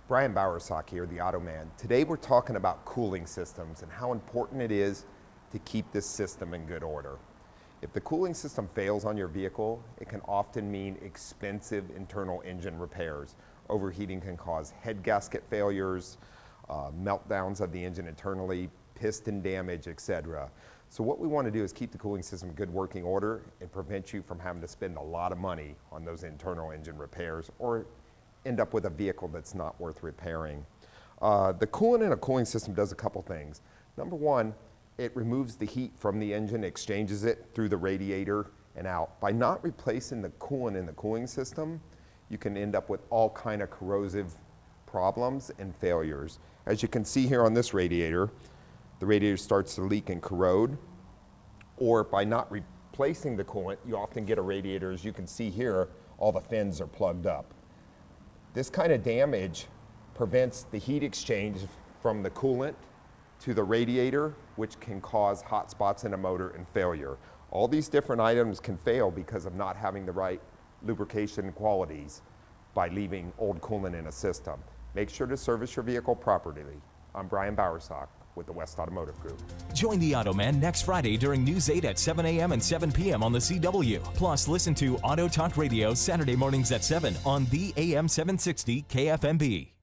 Brian Bowersock here, the Auto Man. Today we're talking about cooling systems and how important it is to keep this system in good order. If the cooling system fails on your vehicle, it can often mean expensive internal engine repairs. Overheating can cause head gasket failures, meltdowns of the engine internally, piston damage, etc. So what we want to do is keep the cooling system in good working order and prevent you from having to spend a lot of money on those internal engine repairs or end up with a vehicle that's not worth repairing. The coolant in a cooling system does a couple things. Number one, it removes the heat from the engine, exchanges it through the radiator and out. By not replacing the coolant in the cooling system, you can end up with all kind of corrosive problems and failures. As you can see here on this radiator, the radiator starts to leak and corrode, or by not replacing the coolant, you often get a radiator, as you can see here, all the fins are plugged up. This kind of damage prevents the heat exchange from the coolant to the radiator, which can cause hot spots in a motor and failure. All these different items can fail because of not having the right lubrication qualities by leaving old coolant in a system. Make sure to service your vehicle properly. I'm Brian Bowersock with the West Automotive Group. Join the Auto Man next Friday during News 8 at 7 a.m. and 7 p.m. on the CW. Plus, listen to Auto Talk Radio Saturday mornings at 7 on the AM 760 KFMB.